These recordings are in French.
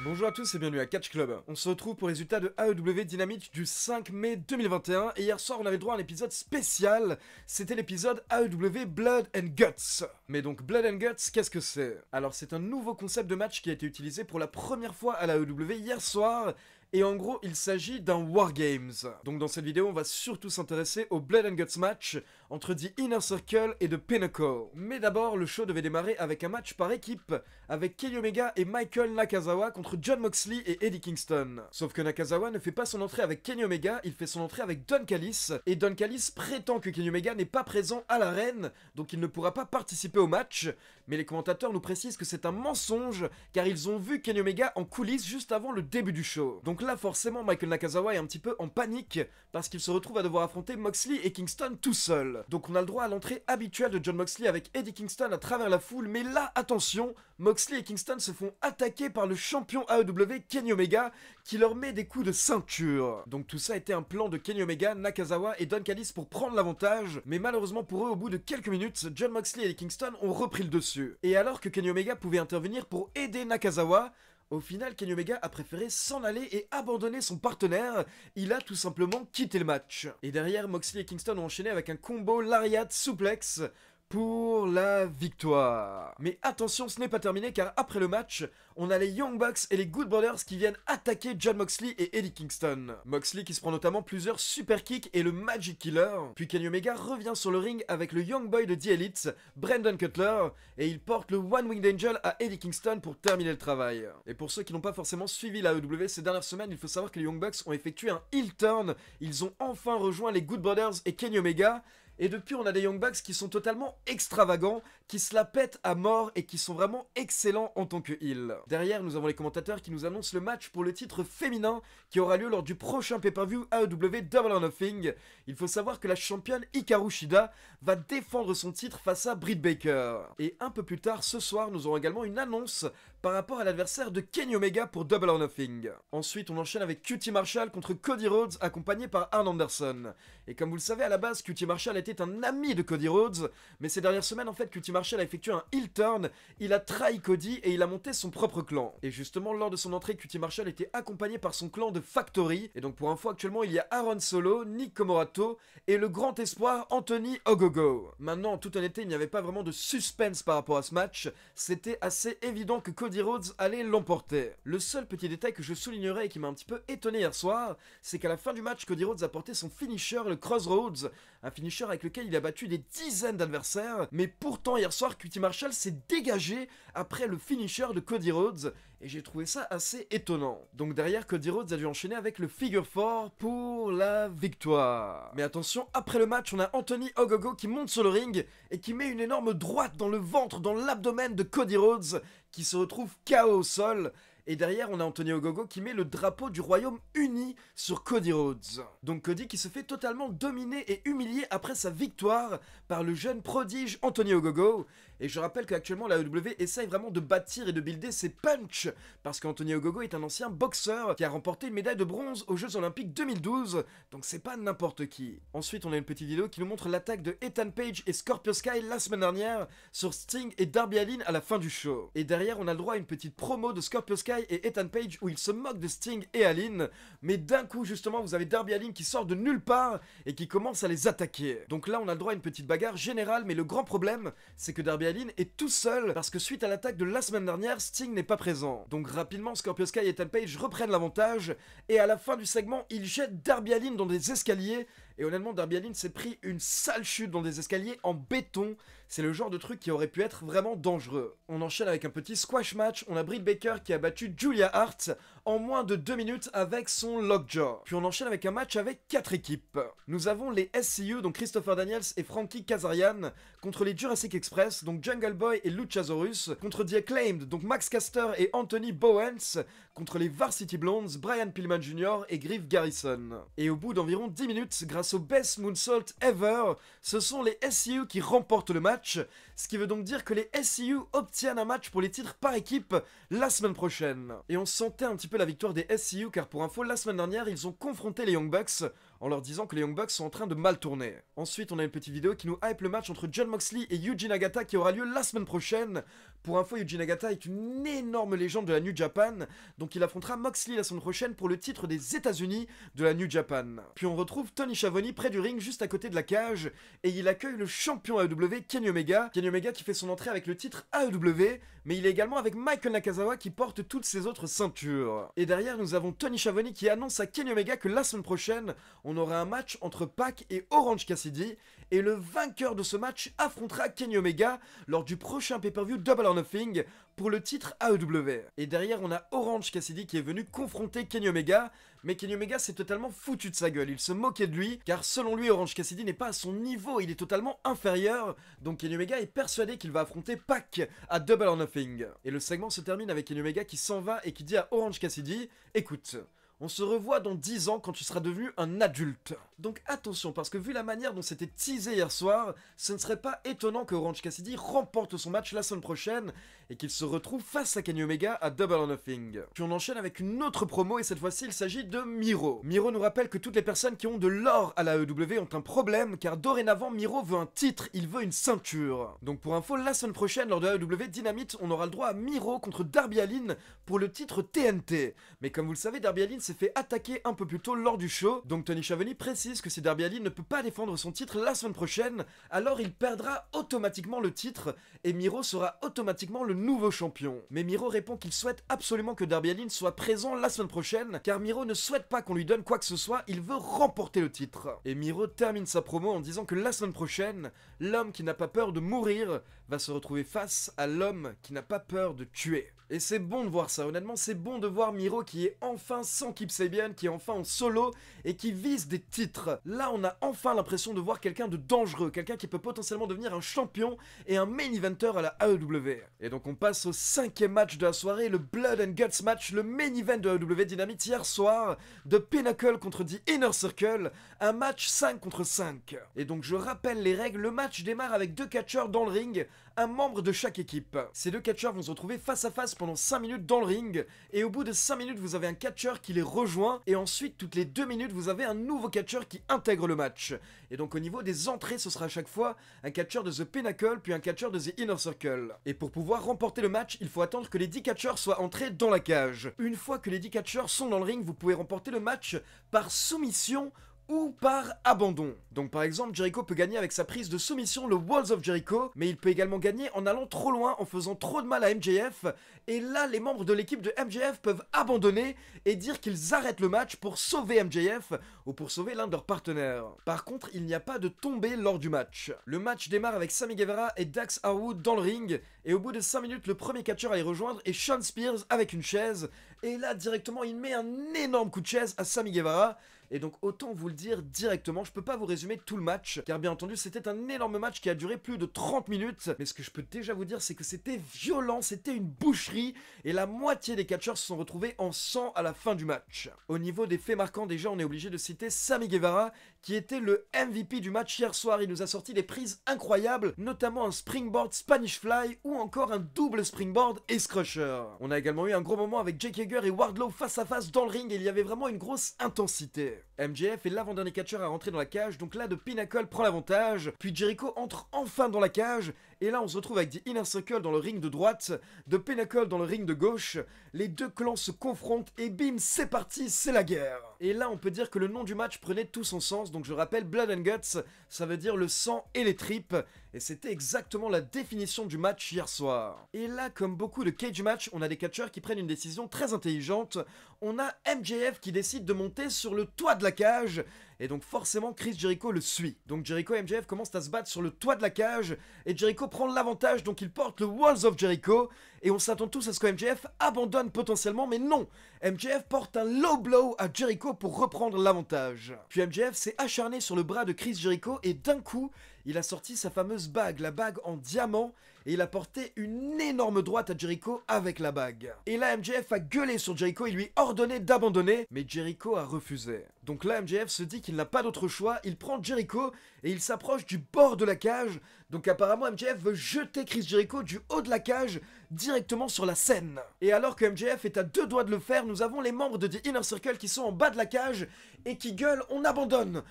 Bonjour à tous et bienvenue à Catch Club. On se retrouve pour les résultats de AEW Dynamite du 5 mai 2021 et hier soir on avait droit à un épisode spécial, c'était l'épisode AEW Blood and Guts. Mais donc Blood and Guts, qu'est-ce que c'est? Alors c'est un nouveau concept de match qui a été utilisé pour la première fois à la AEW hier soir. Et en gros, il s'agit d'un Wargames. Donc dans cette vidéo, on va surtout s'intéresser au Blood and Guts match entre The Inner Circle et The Pinnacle. Mais d'abord, le show devait démarrer avec un match par équipe, avec Kenny Omega et Michael Nakazawa contre Jon Moxley et Eddie Kingston. Sauf que Nakazawa ne fait pas son entrée avec Kenny Omega, il fait son entrée avec Don Callis, et Don Callis prétend que Kenny Omega n'est pas présent à l'arène, donc il ne pourra pas participer au match, mais les commentateurs nous précisent que c'est un mensonge, car ils ont vu Kenny Omega en coulisses juste avant le début du show. Donc là, forcément, Michael Nakazawa est un petit peu en panique, parce qu'il se retrouve à devoir affronter Moxley et Kingston tout seul. Donc on a le droit à l'entrée habituelle de Jon Moxley avec Eddie Kingston à travers la foule, mais là, attention, Moxley et Kingston se font attaquer par le champion AEW Kenny Omega, qui leur met des coups de ceinture. Donc tout ça était un plan de Kenny Omega, Nakazawa et Don Callis pour prendre l'avantage, mais malheureusement pour eux, au bout de quelques minutes, Jon Moxley et Eddie Kingston ont repris le dessus. Et alors que Kenny Omega pouvait intervenir pour aider Nakazawa, au final, Kenny Omega a préféré s'en aller et abandonner son partenaire, il a tout simplement quitté le match. Et derrière, Moxley et Kingston ont enchaîné avec un combo Lariat Suplex pour la victoire. Mais attention, ce n'est pas terminé car après le match, on a les Young Bucks et les Good Brothers qui viennent attaquer Jon Moxley et Eddie Kingston. Moxley qui se prend notamment plusieurs super kicks et le Magic Killer. Puis Kenny Omega revient sur le ring avec le Young Boy de The Elite, Brandon Cutler, et il porte le One Winged Angel à Eddie Kingston pour terminer le travail. Et pour ceux qui n'ont pas forcément suivi la AEW ces dernières semaines, il faut savoir que les Young Bucks ont effectué un heel turn. Ils ont enfin rejoint les Good Brothers et Kenny Omega. Et depuis, on a des Young Bucks qui sont totalement extravagants, qui se la pètent à mort et qui sont vraiment excellents en tant que heel. Derrière, nous avons les commentateurs qui nous annoncent le match pour le titre féminin qui aura lieu lors du prochain pay-per-view AEW Double or Nothing. Il faut savoir que la championne Hikaru Shida va défendre son titre face à Britt Baker. Et un peu plus tard ce soir, nous aurons également une annonce par rapport à l'adversaire de Kenny Omega pour Double or Nothing. Ensuite, on enchaîne avec QT Marshall contre Cody Rhodes accompagné par Arn Anderson. Et comme vous le savez, à la base, QT Marshall était un ami de Cody Rhodes, mais ces dernières semaines, en fait, QT Marshall a effectué un heel turn, il a trahi Cody et il a monté son propre clan. Et justement, lors de son entrée, QT Marshall était accompagné par son clan de Factory, et donc pour info, actuellement, il y a Aaron Solo, Nick Comoroto et le grand espoir Anthony Ogogo. Maintenant, en toute honnêteté, il n'y avait pas vraiment de suspense par rapport à ce match, c'était assez évident que Cody Rhodes allait l'emporter. Le seul petit détail que je soulignerai et qui m'a un petit peu étonné hier soir, c'est qu'à la fin du match, Cody Rhodes a porté son finisher, le Crossroads, un finisher avec lequel il a battu des dizaines d'adversaires, mais pourtant hier soir QT Marshall s'est dégagé après le finisher de Cody Rhodes, et j'ai trouvé ça assez étonnant. Donc derrière, Cody Rhodes a dû enchaîner avec le Figure 4 pour la victoire. Mais attention, après le match, on a Anthony Ogogo qui monte sur le ring et qui met une énorme droite dans le ventre, dans l'abdomen de Cody Rhodes, qui se retrouve KO au sol. Et derrière, on a Anthony Ogogo qui met le drapeau du Royaume Uni sur Cody Rhodes. Donc Cody qui se fait totalement dominer et humilier après sa victoire par le jeune prodige Anthony Ogogo. Et je rappelle qu'actuellement la AEW essaye vraiment de bâtir et de builder ses punchs, parce qu'Anthony Ogogo est un ancien boxeur qui a remporté une médaille de bronze aux Jeux Olympiques 2012, donc c'est pas n'importe qui. Ensuite, on a une petite vidéo qui nous montre l'attaque de Ethan Page et Scorpio Sky la semaine dernière sur Sting et Darby Allin à la fin du show. Et derrière, on a le droit à une petite promo de Scorpio Sky et Ethan Page où ils se moquent de Sting et Allin, mais d'un coup justement vous avez Darby Allin qui sort de nulle part et qui commence à les attaquer. Donc là on a le droit à une petite bagarre générale, mais le grand problème c'est que Darby Allin est tout seul parce que suite à l'attaque de la semaine dernière, Sting n'est pas présent. Donc rapidement Scorpio Sky et Ethan Page reprennent l'avantage et à la fin du segment ils jettent Darby Allin dans des escaliers. Et honnêtement, Darby Allin s'est pris une sale chute dans des escaliers en béton. C'est le genre de truc qui aurait pu être vraiment dangereux. On enchaîne avec un petit squash match. On a Britt Baker qui a battu Julia Hart en moins de 2 minutes avec son lockjaw. Puis on enchaîne avec un match avec 4 équipes. Nous avons les SCU, donc Christopher Daniels et Frankie Kazarian, contre les Jurassic Express, donc Jungle Boy et Luchasaurus, contre The Acclaimed, donc Max Caster et Anthony Bowens, contre les Varsity Blondes, Brian Pillman Jr. et Griff Garrison. Et au bout d'environ 10 minutes, grâce au Best Moonsault Ever, ce sont les SCU qui remportent le match, ce qui veut donc dire que les SCU obtiennent un match pour les titres par équipe la semaine prochaine. Et on sentait un petit peu la victoire des SCU car pour info, la semaine dernière, ils ont confronté les Young Bucks en leur disant que les Young Bucks sont en train de mal tourner. Ensuite, on a une petite vidéo qui nous hype le match entre Jon Moxley et Yuji Nagata qui aura lieu la semaine prochaine. Pour info, Yuji Nagata est une énorme légende de la New Japan, donc il affrontera Moxley la semaine prochaine pour le titre des États-Unis de la New Japan. Puis on retrouve Tony Schiavone près du ring, juste à côté de la cage, et il accueille le champion AEW, Kenny Omega. Kenny Omega qui fait son entrée avec le titre AEW, mais il est également avec Michael Nakazawa qui porte toutes ses autres ceintures. Et derrière, nous avons Tony Schiavone qui annonce à Kenny Omega que la semaine prochaine, on aura un match entre Pac et Orange Cassidy, et le vainqueur de ce match affrontera Kenny Omega lors du prochain pay-per-view Double or Nothing pour le titre AEW. Et derrière, on a Orange Cassidy qui est venu confronter Kenny Omega, mais Kenny Omega s'est totalement foutu de sa gueule, il se moquait de lui, car selon lui, Orange Cassidy n'est pas à son niveau, il est totalement inférieur, donc Kenny Omega est persuadé qu'il va affronter Pac à Double or Nothing. Et le segment se termine avec Kenny Omega qui s'en va et qui dit à Orange Cassidy, écoute, on se revoit dans 10 ans quand tu seras devenu un adulte. Donc attention, parce que vu la manière dont c'était teasé hier soir, ce ne serait pas étonnant que Orange Cassidy remporte son match la semaine prochaine et qu'il se retrouve face à Kenny Omega à Double or Nothing. Puis on enchaîne avec une autre promo et cette fois-ci il s'agit de Miro. Miro nous rappelle que toutes les personnes qui ont de l'or à la AEW ont un problème car dorénavant Miro veut un titre, il veut une ceinture. Donc pour info, la semaine prochaine lors de AEW Dynamite, on aura le droit à Miro contre Darby Allin pour le titre TNT. Mais comme vous le savez, Darby Allin s'est fait attaquer un peu plus tôt lors du show, donc Tony Schiavone précise que si Darby Allin ne peut pas défendre son titre la semaine prochaine, alors il perdra automatiquement le titre et Miro sera automatiquement le nouveau champion. Mais Miro répond qu'il souhaite absolument que Darby Allin soit présent la semaine prochaine, car Miro ne souhaite pas qu'on lui donne quoi que ce soit, il veut remporter le titre. Et Miro termine sa promo en disant que la semaine prochaine, l'homme qui n'a pas peur de mourir va se retrouver face à l'homme qui n'a pas peur de tuer. Et c'est bon de voir ça, honnêtement, c'est bon de voir Miro qui est enfin sans Kip Sabian, qui est enfin en solo et qui vise des titres. Là, on a enfin l'impression de voir quelqu'un de dangereux, quelqu'un qui peut potentiellement devenir un champion et un main eventer à la AEW. Et donc on passe au 5e match de la soirée, le Blood and Guts match, le main event de AEW Dynamite hier soir, de Pinnacle contre The Inner Circle, un match 5 contre 5. Et donc je rappelle les règles, le match démarre avec 2 catcheurs dans le ring, un membre de chaque équipe. Ces 2 catcheurs vont se retrouver face à face pendant 5 minutes dans le ring, et au bout de 5 minutes vous avez un catcheur qui les rejoint, et ensuite toutes les 2 minutes vous avez un nouveau catcheur qui intègre le match. Et donc au niveau des entrées, ce sera à chaque fois un catcheur de The Pinnacle puis un catcheur de The Inner Circle. Et pour pouvoir remporter le match, il faut attendre que les 10 catcheurs soient entrés dans la cage. Une fois que les 10 catcheurs sont dans le ring, vous pouvez remporter le match par soumission ou par abandon. Donc par exemple, Jericho peut gagner avec sa prise de soumission, le Walls of Jericho, mais il peut également gagner en allant trop loin, en faisant trop de mal à MJF, et là les membres de l'équipe de MJF peuvent abandonner et dire qu'ils arrêtent le match pour sauver MJF ou pour sauver l'un de leurs partenaires. Par contre, il n'y a pas de tombée lors du match. Le match démarre avec Sammy Guevara et Dax Harwood dans le ring, et au bout de 5 minutes, le premier catcheur à les rejoindre est Shawn Spears avec une chaise, et là directement il met un énorme coup de chaise à Sammy Guevara. Et donc autant vous le dire directement, je peux pas vous résumer tout le match, car bien entendu c'était un énorme match qui a duré plus de 30 minutes, mais ce que je peux déjà vous dire c'est que c'était violent, c'était une boucherie, et la moitié des catcheurs se sont retrouvés en sang à la fin du match. Au niveau des faits marquants, déjà on est obligé de citer Sammy Guevara, qui était le MVP du match hier soir. Il nous a sorti des prises incroyables, notamment un springboard Spanish Fly, ou encore un double springboard Ace Crusher. On a également eu un gros moment avec Jake Hager et Wardlow face à face dans le ring, et il y avait vraiment une grosse intensité. MJF est l'avant-dernier catcheur à rentrer dans la cage, donc là The Pinnacle prend l'avantage, puis Jericho entre enfin dans la cage, et là on se retrouve avec The Inner Circle dans le ring de droite, The Pinnacle dans le ring de gauche, les deux clans se confrontent et bim, c'est parti, c'est la guerre. Et là on peut dire que le nom du match prenait tout son sens, donc je rappelle Blood and Guts, ça veut dire le sang et les tripes, et c'était exactement la définition du match hier soir. Et là, comme beaucoup de cage match, on a des catcheurs qui prennent une décision très intelligente, on a MJF qui décide de monter sur le toit de la cage, et donc forcément Chris Jericho le suit. Donc Jericho et MJF commencent à se battre sur le toit de la cage, et Jericho prend l'avantage, donc il porte le Walls of Jericho, et on s'attend tous à ce que MJF abandonne potentiellement, mais non, MJF porte un low blow à Jericho pour reprendre l'avantage. Puis MJF s'est acharné sur le bras de Chris Jericho, et d'un coup, il a sorti sa fameuse bague, la bague en diamant, et il a porté une énorme droite à Jericho avec la bague. Et là, MJF a gueulé sur Jericho, il lui ordonnait d'abandonner, mais Jericho a refusé. Donc là, MJF se dit qu'il n'a pas d'autre choix, il prend Jericho et il s'approche du bord de la cage. Donc apparemment, MJF veut jeter Chris Jericho du haut de la cage directement sur la scène. Et alors que MJF est à 2 doigts de le faire, nous avons les membres de The Inner Circle qui sont en bas de la cage et qui gueulent « On abandonne,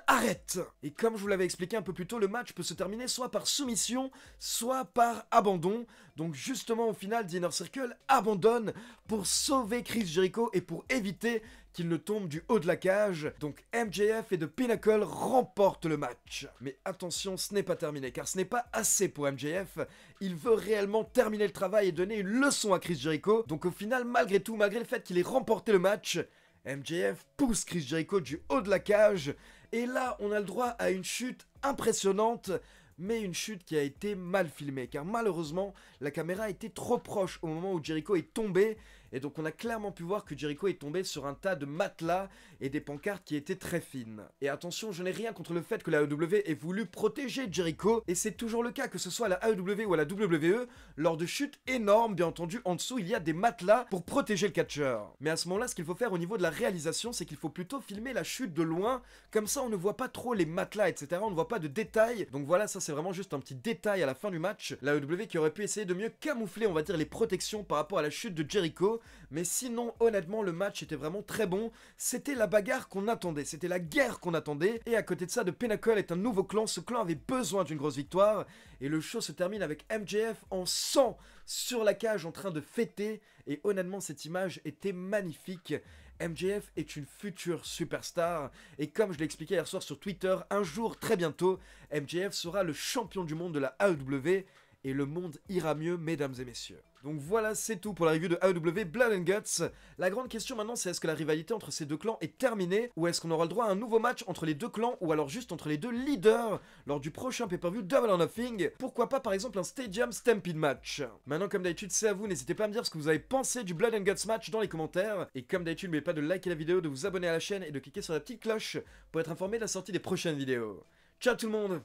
arrête !» Et comme je vous l'avais expliqué un peu plus tôt, le match peut se terminer soit par soumission, soit par abandon. Donc justement au final, The Inner Circle abandonne pour sauver Chris Jericho et pour éviter qu'il ne tombe du haut de la cage. Donc MJF et The Pinnacle remportent le match. Mais attention, ce n'est pas terminé, car ce n'est pas assez pour MJF. Il veut réellement terminer le travail et donner une leçon à Chris Jericho. Donc au final, malgré tout, malgré le fait qu'il ait remporté le match, MJF pousse Chris Jericho du haut de la cage. Et là, on a le droit à une chute impressionnante, mais une chute qui a été mal filmée, car malheureusement, la caméra était trop proche au moment où Jericho est tombé, et donc on a clairement pu voir que Jericho est tombé sur un tas de matelas et des pancartes qui étaient très fines. Et attention, je n'ai rien contre le fait que la AEW ait voulu protéger Jericho, et c'est toujours le cas, que ce soit à la AEW ou à la WWE, lors de chutes énormes, bien entendu, en dessous il y a des matelas pour protéger le catcheur. Mais à ce moment-là, ce qu'il faut faire au niveau de la réalisation, c'est qu'il faut plutôt filmer la chute de loin, comme ça on ne voit pas trop les matelas, etc. On ne voit pas de détails, donc voilà, ça c'est vraiment juste un petit détail à la fin du match. La AEW qui aurait pu essayer de mieux camoufler, on va dire, les protections par rapport à la chute de Jericho, mais sinon, honnêtement, le match était vraiment très bon. C'était la bagarre qu'on attendait, c'était la guerre qu'on attendait, et à côté de ça, The Pinnacle est un nouveau clan. Ce clan avait besoin d'une grosse victoire, et le show se termine avec MJF en sang sur la cage en train de fêter, et honnêtement, cette image était magnifique. MJF est une future superstar, et comme je l'ai expliqué hier soir sur Twitter, un jour très bientôt, MJF sera le champion du monde de la AEW, et le monde ira mieux, mesdames et messieurs. Donc voilà, c'est tout pour la review de AEW Blood and Guts. La grande question maintenant, c'est est-ce que la rivalité entre ces deux clans est terminée, ou est-ce qu'on aura le droit à un nouveau match entre les deux clans, ou alors juste entre les deux leaders lors du prochain pay-per-view Double or Nothing. Pourquoi pas par exemple un Stadium Stampede match. Maintenant, comme d'habitude, c'est à vous, n'hésitez pas à me dire ce que vous avez pensé du Blood and Guts match dans les commentaires. Et comme d'habitude, n'oubliez pas de liker la vidéo, de vous abonner à la chaîne et de cliquer sur la petite cloche pour être informé de la sortie des prochaines vidéos. Ciao tout le monde!